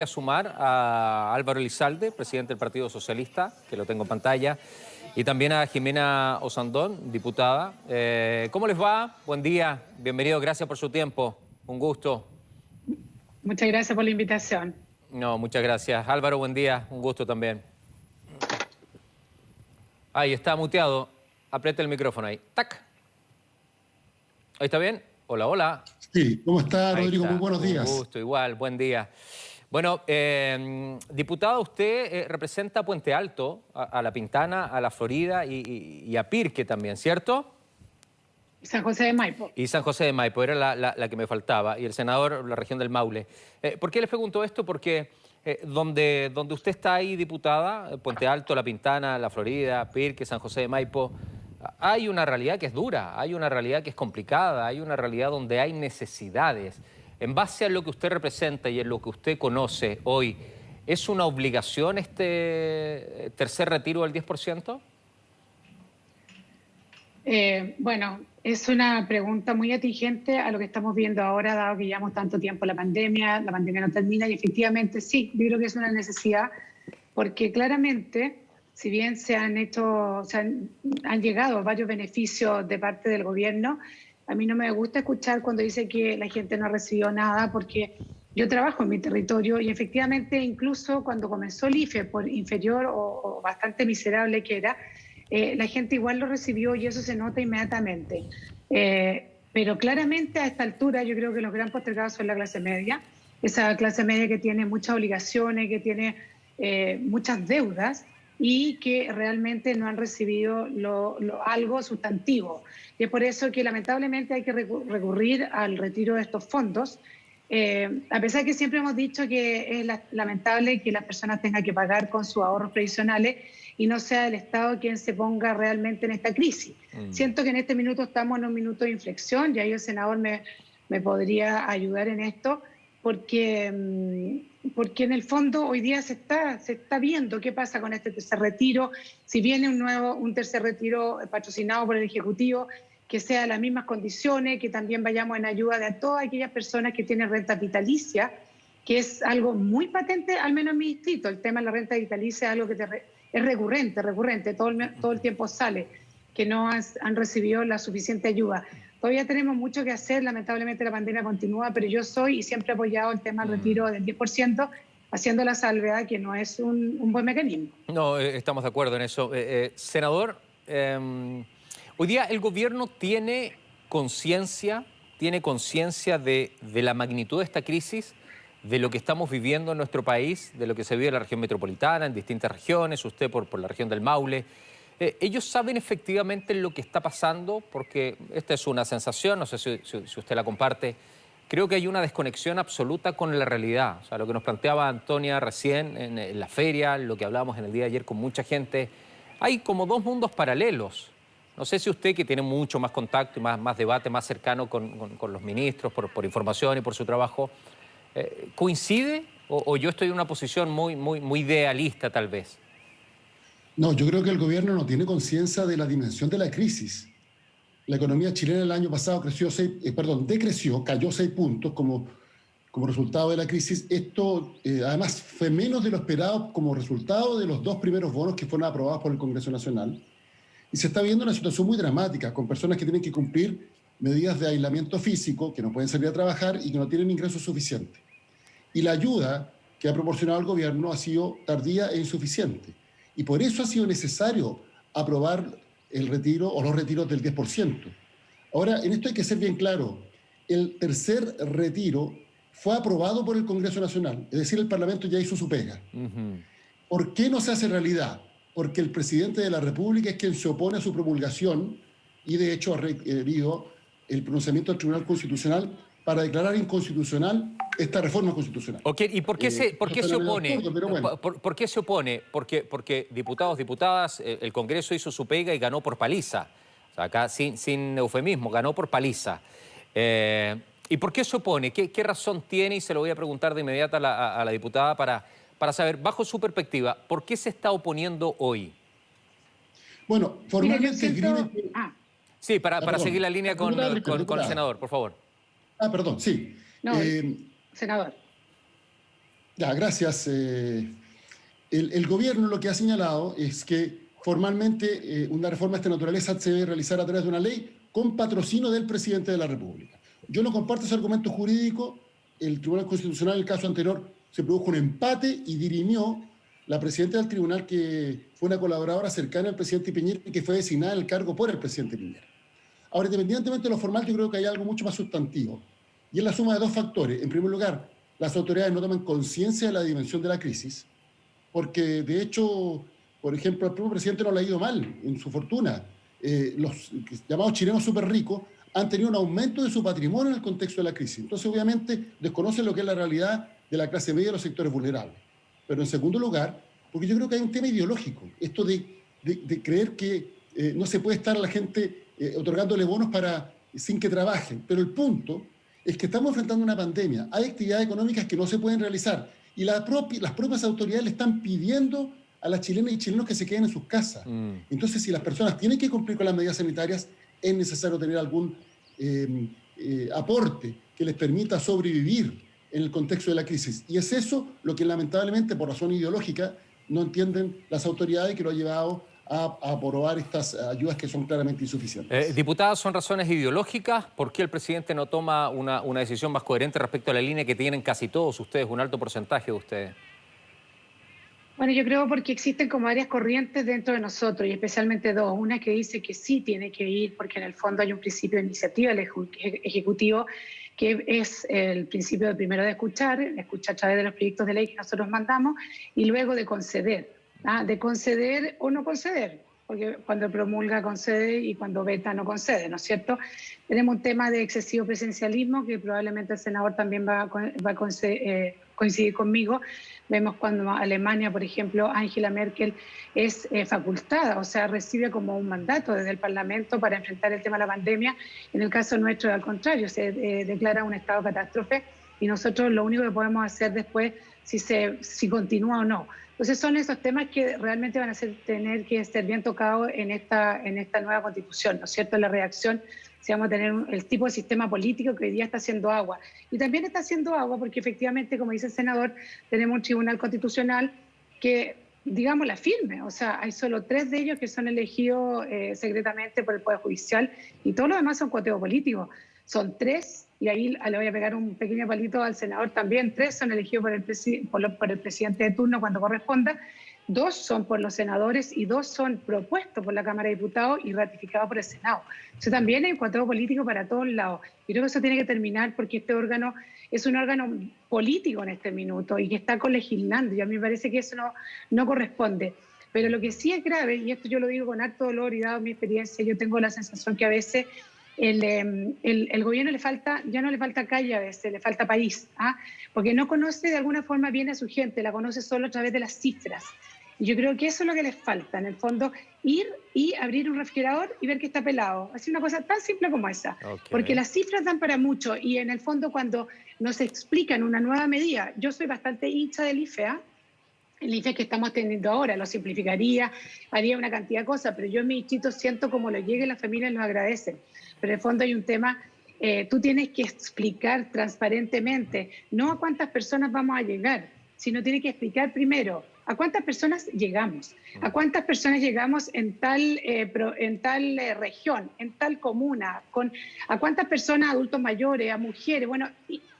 A sumar a Álvaro Elizalde, presidente del Partido Socialista, que lo tengo en pantalla, y también a Jimena Osandón, diputada. ¿Cómo les va? Buen día, bienvenido, gracias por su tiempo, un gusto. Muchas gracias por la invitación. No, muchas gracias. Álvaro, buen día, un gusto también. Ahí está muteado, apriete el micrófono ahí. ¡Tac! ¿Ahí está bien? Hola, hola. Sí, ¿cómo está, Ahí Rodrigo? está. Muy buenos días. Un gusto, igual, buen día. Bueno, diputada, usted representa a Puente Alto, a La Pintana, a La Florida y a Pirque también, ¿cierto? San José de Maipo. Y San José de Maipo, era la que me faltaba, y el senador, la región del Maule. ¿Por qué les pregunto esto? Porque donde usted está ahí, diputada, Puente Alto, La Pintana, La Florida, Pirque, San José de Maipo, hay una realidad que es dura, hay una realidad que es complicada, hay una realidad donde hay necesidades. En base a lo que usted representa y en lo que usted conoce hoy, ¿es una obligación este tercer retiro del 10%? Bueno, es una pregunta muy atingente a lo que estamos viendo ahora, dado que llevamos tanto tiempo la pandemia no termina y efectivamente sí, yo creo que es una necesidad porque claramente, si bien han llegado varios beneficios de parte del gobierno, a mí no me gusta escuchar cuando dice que la gente no recibió nada porque yo trabajo en mi territorio y efectivamente incluso cuando comenzó el IFE, por inferior o bastante miserable que era, la gente igual lo recibió y eso se nota inmediatamente. Pero claramente a esta altura yo creo que los gran postergados son la clase media, esa clase media que tiene muchas obligaciones, que tiene muchas deudas y que realmente no han recibido algo sustantivo. Y es por eso que lamentablemente hay que recurrir al retiro de estos fondos, a pesar que siempre hemos dicho que es lamentable que las personas tengan que pagar con sus ahorros previsionales y no sea el Estado quien se ponga realmente en esta crisis. Siento que en este minuto estamos en un minuto de inflexión, y ahí el senador me podría ayudar en esto, porque en el fondo hoy día se está viendo qué pasa con este tercer retiro, si viene un tercer retiro patrocinado por el Ejecutivo, que sea las mismas condiciones, que también vayamos en ayuda de todas aquellas personas que tienen renta vitalicia, que es algo muy patente, al menos en mi distrito. El tema de la renta vitalicia es algo que es recurrente, todo el tiempo sale, que no han recibido la suficiente ayuda. Todavía tenemos mucho que hacer, lamentablemente la pandemia continúa, pero yo soy y siempre he apoyado el tema del retiro del 10%, haciendo la salvedad que no es un buen mecanismo. No, estamos de acuerdo en eso. Senador, hoy día el gobierno tiene conciencia de la magnitud de esta crisis, de lo que estamos viviendo en nuestro país, de lo que se vive en la región metropolitana, en distintas regiones, usted por la región del Maule. ¿Ellos saben efectivamente lo que está pasando? Porque esta es una sensación, no sé si usted la comparte. Creo que hay una desconexión absoluta con la realidad. O sea, lo que nos planteaba Antonia recién en la feria, lo que hablábamos en el día de ayer con mucha gente. Hay como dos mundos paralelos. No sé si usted, que tiene mucho más contacto y más debate, más cercano con los ministros, por información y por su trabajo, ¿coincide o yo estoy en una posición muy idealista tal vez? No, yo creo que el gobierno no tiene conciencia de la dimensión de la crisis. La economía chilena el año pasado decreció, cayó 6 puntos como resultado de la crisis. Esto además fue menos de lo esperado como resultado de los 2 primeros bonos que fueron aprobados por el Congreso Nacional. Y se está viendo una situación muy dramática, con personas que tienen que cumplir medidas de aislamiento físico, que no pueden salir a trabajar y que no tienen ingresos suficientes. Y la ayuda que ha proporcionado el gobierno ha sido tardía e insuficiente. Y por eso ha sido necesario aprobar el retiro o los retiros del 10%. Ahora, en esto hay que ser bien claro. El tercer retiro fue aprobado por el Congreso Nacional, es decir, el Parlamento ya hizo su pega. ¿Por qué no se hace realidad? Porque el presidente de la República es quien se opone a su promulgación y de hecho ha requerido el pronunciamiento del Tribunal Constitucional para declarar inconstitucional esta reforma constitucional. Okay, ¿y por qué se opone? Bueno. ¿Por qué se opone? Porque diputados, diputadas, el Congreso hizo su pega y ganó por paliza. O sea, acá sin eufemismo, ganó por paliza. ¿Y por qué se opone? ¿Qué razón tiene? Y se lo voy a preguntar de inmediato a la diputada para saber, bajo su perspectiva, ¿por qué se está oponiendo hoy? Bueno, formalmente... Sí, para seguir la línea con el senador, por favor. Perdón, sí. No, senador. Ya, gracias. El gobierno lo que ha señalado es que formalmente una reforma de esta naturaleza se debe realizar a través de una ley con patrocinio del presidente de la República. Yo no comparto ese argumento jurídico. El Tribunal Constitucional, en el caso anterior, se produjo un empate y dirimió la presidenta del tribunal, que fue una colaboradora cercana al presidente Piñera y que fue designada al cargo por el presidente Piñera. Ahora, independientemente de lo formal, yo creo que hay algo mucho más sustantivo, y es la suma de dos factores. En primer lugar, las autoridades no toman conciencia de la dimensión de la crisis, porque de hecho, por ejemplo, el propio presidente no le ha ido mal en su fortuna. Los llamados chilenos súper ricos han tenido un aumento de su patrimonio en el contexto de la crisis. Entonces, obviamente, desconocen lo que es la realidad de la clase media y los sectores vulnerables. Pero en segundo lugar, porque yo creo que hay un tema ideológico, esto de creer que no se puede estar a la gente otorgándole bonos sin que trabajen. Pero el punto es que estamos enfrentando una pandemia, hay actividades económicas que no se pueden realizar, y las propias autoridades le están pidiendo a las chilenas y chilenos que se queden en sus casas. Entonces, si las personas tienen que cumplir con las medidas sanitarias, es necesario tener algún aporte que les permita sobrevivir en el contexto de la crisis. Y es eso lo que lamentablemente, por razón ideológica, no entienden las autoridades, que lo ha llevado a aprobar estas ayudas que son claramente insuficientes. Diputada, ¿son razones ideológicas? ¿Por qué el presidente no toma una decisión más coherente respecto a la línea que tienen casi todos ustedes, un alto porcentaje de ustedes? Bueno, yo creo porque existen como varias corrientes dentro de nosotros, y especialmente dos. Una que dice que sí tiene que ir, porque en el fondo hay un principio de iniciativa del Ejecutivo, que es el principio de primero de escuchar a través de los proyectos de ley que nosotros mandamos, y luego de conceder, de conceder o no conceder, porque cuando promulga concede y cuando veta no concede, ¿no es cierto? Tenemos un tema de excesivo presencialismo que probablemente el senador también va a coincidir conmigo. Vemos cuando Alemania, por ejemplo, Angela Merkel es facultada, o sea, recibe como un mandato desde el Parlamento para enfrentar el tema de la pandemia. En el caso nuestro, al contrario, se declara un estado de catástrofe, y nosotros lo único que podemos hacer después si continúa o no. Entonces son esos temas que realmente van a tener que ser bien tocados en esta nueva Constitución, ¿no es cierto? La reacción, si vamos a tener el tipo de sistema político que hoy día está haciendo agua. Y también está haciendo agua porque efectivamente, como dice el senador, tenemos un tribunal constitucional que, digamos, la firme. O sea, hay solo 3 de ellos que son elegidos secretamente por el Poder Judicial, y todos los demás son coteos políticos. Son 3, y ahí le voy a pegar un pequeño palito al senador también. 3 son elegidos por el presidente de turno cuando corresponda, 2 son por los senadores y 2 son propuestos por la Cámara de Diputados y ratificados por el Senado. Entonces también hay un cuatro político para todos lados. Yo creo que eso tiene que terminar, porque este órgano es un órgano político en este minuto y que está colegislando, y a mí me parece que eso no corresponde. Pero lo que sí es grave, y esto yo lo digo con harto dolor y dado mi experiencia, yo tengo la sensación que a veces el gobierno ya no le falta calle, a veces le falta país, porque no conoce de alguna forma bien a su gente, la conoce solo a través de las cifras. Y yo creo que eso es lo que les falta, en el fondo, ir y abrir un refrigerador y ver que está pelado. Así, una cosa tan simple como esa. Okay. Porque las cifras dan para mucho, y en el fondo cuando nos explican una nueva medida, yo soy bastante hincha del IFE, el IFE que estamos teniendo ahora, lo simplificaría, haría una cantidad de cosas, pero yo en mi distrito siento como lo llegue, las familias lo agradecen. Pero en el fondo hay un tema, tú tienes que explicar transparentemente, no a cuántas personas vamos a llegar, sino tienes que explicar primero a cuántas personas llegamos, en tal región, en tal comuna, a cuántas personas, adultos mayores, a mujeres, bueno,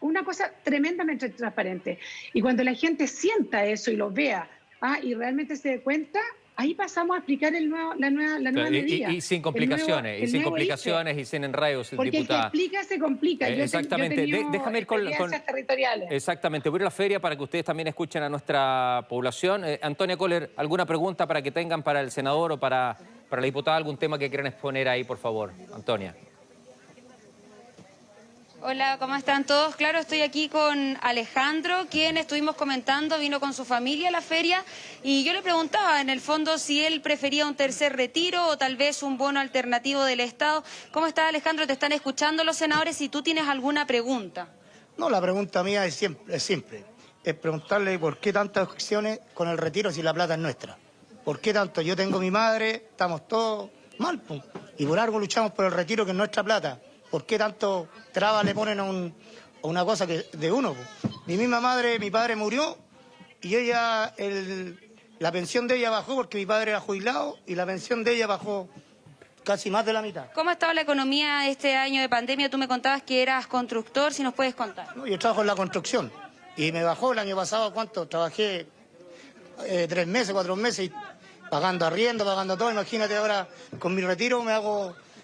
una cosa tremendamente transparente. Y cuando la gente sienta eso y lo vea, y realmente se dé cuenta, ahí pasamos a explicar la nueva medida. Y sin complicaciones, y sin enredos, porque diputada. Porque el que explica se complica. Exactamente. Déjame ir con territoriales. Exactamente. Voy a ir a la feria para que ustedes también escuchen a nuestra población. Antonia Kohler, ¿alguna pregunta para que tengan para el senador o para la diputada? ¿Algún tema que quieran exponer ahí, por favor? Antonia. Hola, ¿cómo están todos? Claro, estoy aquí con Alejandro, quien estuvimos comentando, vino con su familia a la feria, y yo le preguntaba, en el fondo, si él prefería un tercer retiro o tal vez un bono alternativo del Estado. ¿Cómo estás, Alejandro? Te están escuchando los senadores, si tú tienes alguna pregunta. No, la pregunta mía es simple. Es preguntarle por qué tantas acciones con el retiro si la plata es nuestra. ¿Por qué tanto? Yo tengo mi madre, estamos todos mal, pues, y por algo luchamos por el retiro, que es nuestra plata. ¿Por qué tanto trabas le ponen a una cosa que de uno? Mi misma madre, mi padre murió y ella, la pensión de ella bajó porque mi padre era jubilado y la pensión de ella bajó casi más de la mitad. ¿Cómo ha estado la economía este año de pandemia? Tú me contabas que eras constructor, si nos puedes contar. No, yo trabajo en la construcción y me bajó el año pasado, ¿cuánto? Trabajé 3 meses, 4 meses, y pagando arriendo, pagando todo. Imagínate ahora con mi retiro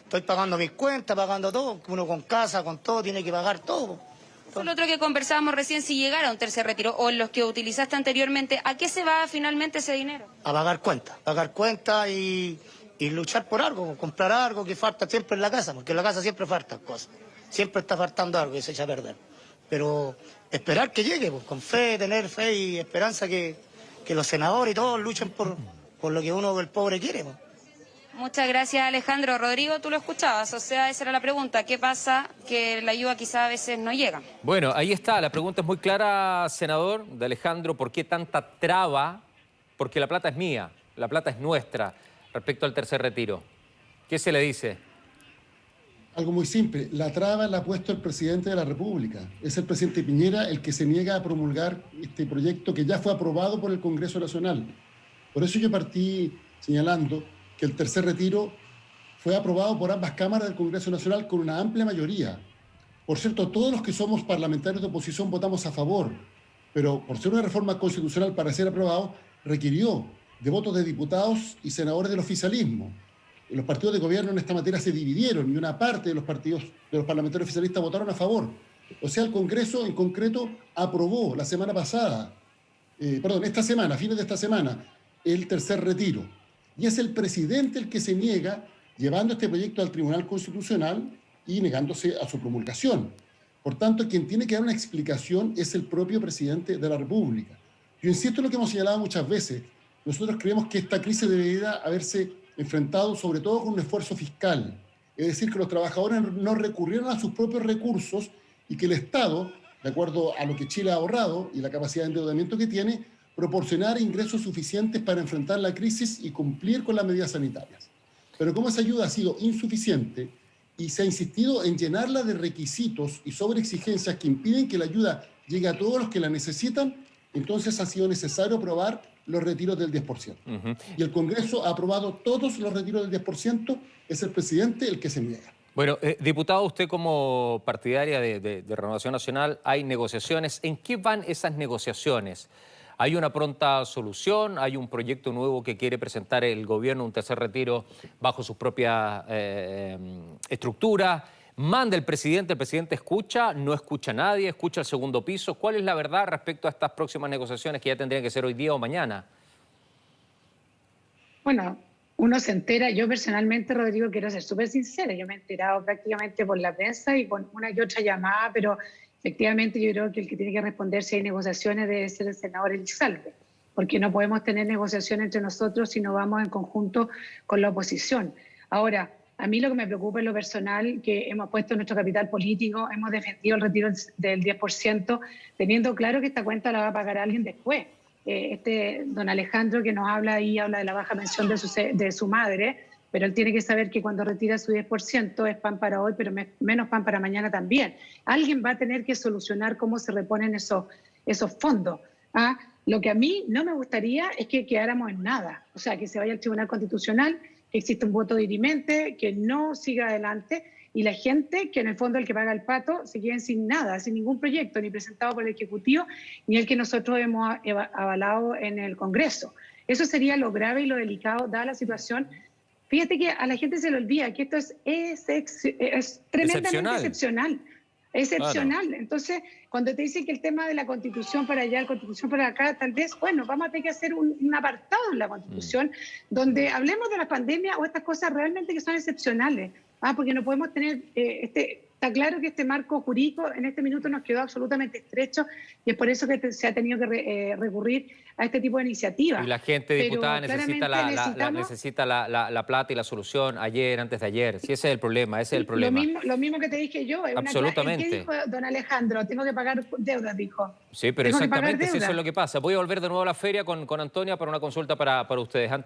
estoy pagando mis cuentas, pagando todo. Uno con casa, con todo, tiene que pagar todo. Fue lo otro que conversábamos recién, si llegara a un tercer retiro o los que utilizaste anteriormente, ¿a qué se va finalmente ese dinero? A pagar cuentas y luchar por algo, comprar algo que falta siempre en la casa, porque en la casa siempre faltan cosas, siempre está faltando algo y se echa a perder. Pero esperar que llegue, pues, con fe, tener fe y esperanza que los senadores y todos luchen por lo que uno, el pobre, quiere, pues. Muchas gracias, Alejandro. Rodrigo, tú lo escuchabas, o sea, esa era la pregunta. ¿Qué pasa? Que la ayuda quizá a veces no llega. Bueno, ahí está, la pregunta es muy clara, senador, de Alejandro, ¿por qué tanta traba? Porque la plata es mía, la plata es nuestra respecto al tercer retiro. ¿Qué se le dice? Algo muy simple, la traba la ha puesto el presidente de la República. Es el presidente Piñera el que se niega a promulgar este proyecto que ya fue aprobado por el Congreso Nacional. Por eso yo partí señalando que el tercer retiro fue aprobado por ambas cámaras del Congreso Nacional con una amplia mayoría. Por cierto, todos los que somos parlamentarios de oposición votamos a favor, pero por ser una reforma constitucional para ser aprobado, requirió de votos de diputados y senadores del oficialismo. Los partidos de gobierno en esta materia se dividieron y una parte de los partidos, de los parlamentarios oficialistas votaron a favor. O sea, el Congreso en concreto aprobó la semana pasada, esta semana, a fines de esta semana, el tercer retiro. Y es el presidente el que se niega, llevando este proyecto al Tribunal Constitucional y negándose a su promulgación. Por tanto, quien tiene que dar una explicación es el propio presidente de la República. Yo insisto en lo que hemos señalado muchas veces. Nosotros creemos que esta crisis debería haberse enfrentado sobre todo con un esfuerzo fiscal. Es decir, que los trabajadores no recurrieran a sus propios recursos y que el Estado, de acuerdo a lo que Chile ha ahorrado y la capacidad de endeudamiento que tiene, proporcionar ingresos suficientes para enfrentar la crisis y cumplir con las medidas sanitarias. Pero como esa ayuda ha sido insuficiente y se ha insistido en llenarla de requisitos y sobreexigencias que impiden que la ayuda llegue a todos los que la necesitan, entonces ha sido necesario aprobar los retiros del 10%. Y el Congreso ha aprobado todos los retiros del 10%, es el presidente el que se niega. Bueno, diputado, usted como partidaria de Renovación Nacional, hay negociaciones. ¿En qué van esas negociaciones? ¿Hay una pronta solución? ¿Hay un proyecto nuevo que quiere presentar el gobierno, un tercer retiro bajo sus propias estructuras? ¿Manda el presidente escucha? ¿No escucha a nadie? ¿Escucha el segundo piso? ¿Cuál es la verdad respecto a estas próximas negociaciones que ya tendrían que ser hoy día o mañana? Bueno, uno se entera. Yo personalmente, Rodrigo, quiero ser súper sincera. Yo me he enterado prácticamente por la prensa y con una y otra llamada, pero efectivamente yo creo que el que tiene que responder si hay negociaciones debe ser el senador Elizalde, porque no podemos tener negociaciones entre nosotros si no vamos en conjunto con la oposición. Ahora, a mí lo que me preocupa es lo personal, que hemos puesto nuestro capital político, hemos defendido el retiro del 10%, teniendo claro que esta cuenta la va a pagar alguien después. Don Alejandro que nos habla ahí, habla de la baja pensión de su madre, pero él tiene que saber que cuando retira su 10% es pan para hoy, pero menos pan para mañana también. Alguien va a tener que solucionar cómo se reponen esos fondos. Lo que a mí no me gustaría es que quedáramos en nada, o sea, que se vaya al Tribunal Constitucional, que exista un voto dirimente, que no siga adelante, y la gente, que en el fondo el que paga el pato, se queden sin nada, sin ningún proyecto, ni presentado por el Ejecutivo, ni el que nosotros hemos avalado en el Congreso. Eso sería lo grave y lo delicado, dada la situación. Fíjate que a la gente se le olvida que esto es tremendamente excepcional. Excepcional. Claro. Entonces, cuando te dicen que el tema de la Constitución para allá, la Constitución para acá, tal vez, bueno, vamos a tener que hacer un apartado en la Constitución donde hablemos de la pandemia o estas cosas realmente que son excepcionales. Porque no podemos tener, está claro que este marco jurídico en este minuto nos quedó absolutamente estrecho y es por eso que se ha tenido que recurrir a este tipo de iniciativas. Y la gente, diputada, necesita la plata y la solución ayer, antes de ayer. Sí, ese es el problema, ese es el problema. Lo mismo que te dije yo. Absolutamente. ¿Qué dijo don Alejandro? Tengo que pagar deudas, dijo. Sí, pero exactamente, sí, eso es lo que pasa. Voy a volver de nuevo a la feria con Antonia para una consulta para ustedes. Antonia.